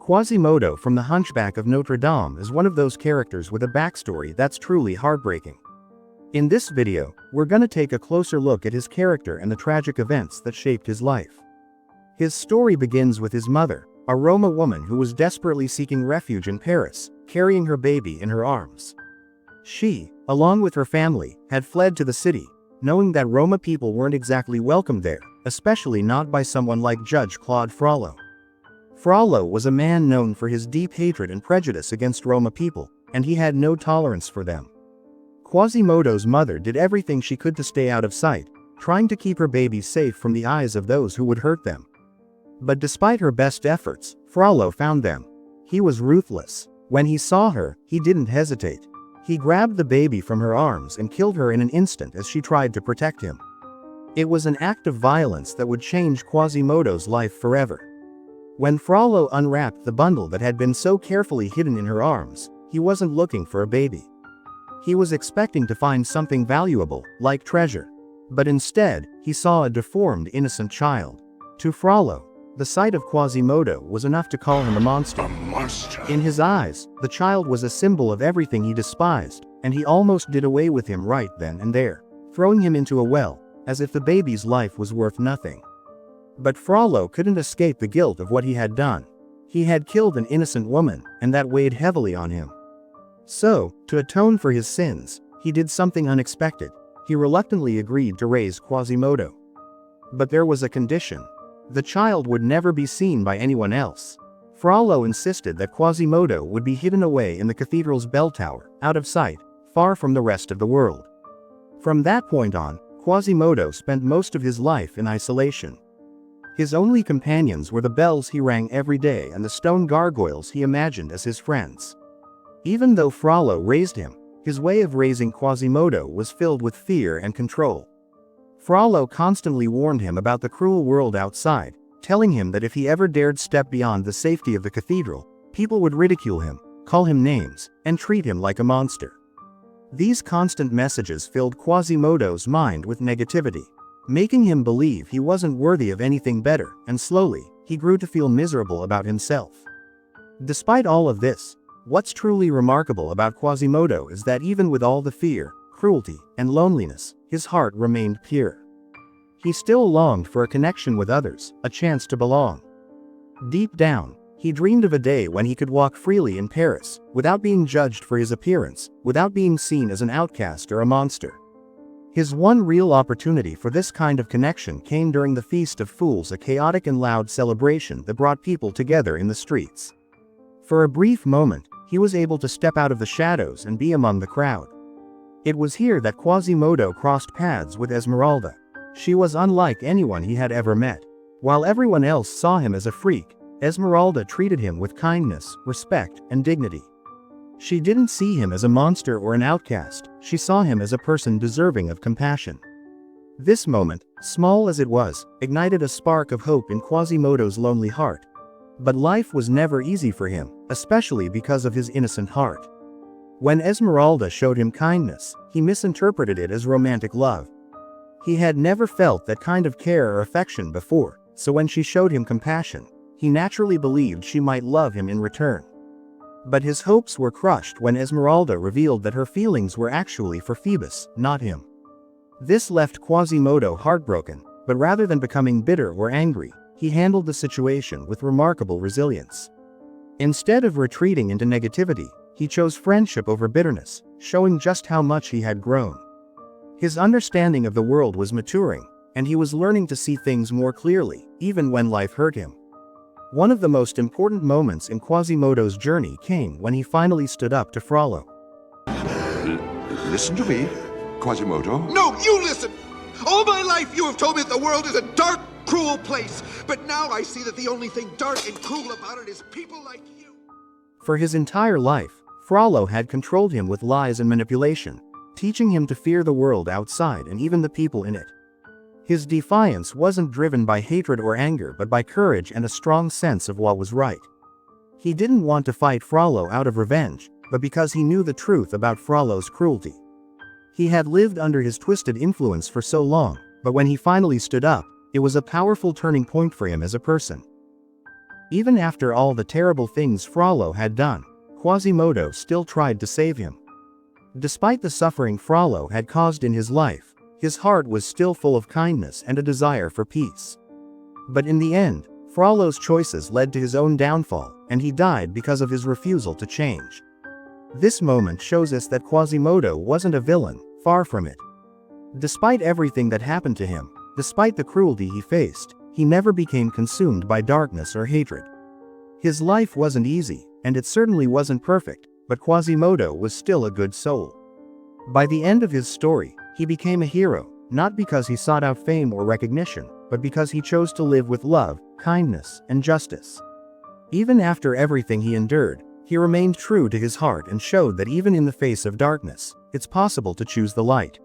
Quasimodo from the Hunchback of Notre Dame is one of those characters with a backstory that's truly heartbreaking. In this video, we're gonna take a closer look at his character and the tragic events that shaped his life. His story begins with his mother, a Roma woman who was desperately seeking refuge in Paris, carrying her baby in her arms. She, along with her family, had fled to the city, knowing that Roma people weren't exactly welcome there, especially not by someone like Judge Claude Frollo. Frollo was a man known for his deep hatred and prejudice against Roma people, and he had no tolerance for them. Quasimodo's mother did everything she could to stay out of sight, trying to keep her baby safe from the eyes of those who would hurt them. But despite her best efforts, Frollo found them. He was ruthless. When he saw her, he didn't hesitate. He grabbed the baby from her arms and killed her in an instant as she tried to protect him. It was an act of violence that would change Quasimodo's life forever. When Frollo unwrapped the bundle that had been so carefully hidden in her arms, he wasn't looking for a baby. He was expecting to find something valuable, like treasure. But instead, he saw a deformed, innocent child. To Frollo, the sight of Quasimodo was enough to call him a monster. A monster. In his eyes, the child was a symbol of everything he despised, and he almost did away with him right then and there, throwing him into a well, as if the baby's life was worth nothing. But Frollo couldn't escape the guilt of what he had done. He had killed an innocent woman, and that weighed heavily on him. So, to atone for his sins, he did something unexpected. He reluctantly agreed to raise Quasimodo. But there was a condition. The child would never be seen by anyone else. Frollo insisted that Quasimodo would be hidden away in the cathedral's bell tower, out of sight, far from the rest of the world. From that point on, Quasimodo spent most of his life in isolation. His only companions were the bells he rang every day and the stone gargoyles he imagined as his friends. Even though Frollo raised him, his way of raising Quasimodo was filled with fear and control. Frollo constantly warned him about the cruel world outside, telling him that if he ever dared step beyond the safety of the cathedral, people would ridicule him, call him names, and treat him like a monster. These constant messages filled Quasimodo's mind with negativity, making him believe he wasn't worthy of anything better, and slowly, he grew to feel miserable about himself. Despite all of this, what's truly remarkable about Quasimodo is that even with all the fear, cruelty, and loneliness, his heart remained pure. He still longed for a connection with others, a chance to belong. Deep down, he dreamed of a day when he could walk freely in Paris, without being judged for his appearance, without being seen as an outcast or a monster. His one real opportunity for this kind of connection came during the Feast of Fools, a chaotic and loud celebration that brought people together in the streets. For a brief moment, he was able to step out of the shadows and be among the crowd. It was here that Quasimodo crossed paths with Esmeralda. She was unlike anyone he had ever met. While everyone else saw him as a freak, Esmeralda treated him with kindness, respect, and dignity. She didn't see him as a monster or an outcast, she saw him as a person deserving of compassion. This moment, small as it was, ignited a spark of hope in Quasimodo's lonely heart. But life was never easy for him, especially because of his innocent heart. When Esmeralda showed him kindness, he misinterpreted it as romantic love. He had never felt that kind of care or affection before, so when she showed him compassion, he naturally believed she might love him in return. But his hopes were crushed when Esmeralda revealed that her feelings were actually for Phoebus, not him. This left Quasimodo heartbroken, but rather than becoming bitter or angry, he handled the situation with remarkable resilience. Instead of retreating into negativity, he chose friendship over bitterness, showing just how much he had grown. His understanding of the world was maturing, and he was learning to see things more clearly, even when life hurt him. One of the most important moments in Quasimodo's journey came when he finally stood up to Frollo. Listen to me, Quasimodo. No, you listen! All my life you have told me that the world is a dark, cruel place, but now I see that the only thing dark and cruel about it is people like you. For his entire life, Frollo had controlled him with lies and manipulation, teaching him to fear the world outside and even the people in it. His defiance wasn't driven by hatred or anger but by courage and a strong sense of what was right. He didn't want to fight Frollo out of revenge, but because he knew the truth about Frollo's cruelty. He had lived under his twisted influence for so long, but when he finally stood up, it was a powerful turning point for him as a person. Even after all the terrible things Frollo had done, Quasimodo still tried to save him. Despite the suffering Frollo had caused in his life, his heart was still full of kindness and a desire for peace. But in the end, Frollo's choices led to his own downfall, and he died because of his refusal to change. This moment shows us that Quasimodo wasn't a villain, far from it. Despite everything that happened to him, despite the cruelty he faced, he never became consumed by darkness or hatred. His life wasn't easy, and it certainly wasn't perfect, but Quasimodo was still a good soul. By the end of his story, he became a hero, not because he sought out fame or recognition, but because he chose to live with love, kindness, and justice. Even after everything he endured, he remained true to his heart and showed that even in the face of darkness, it's possible to choose the light.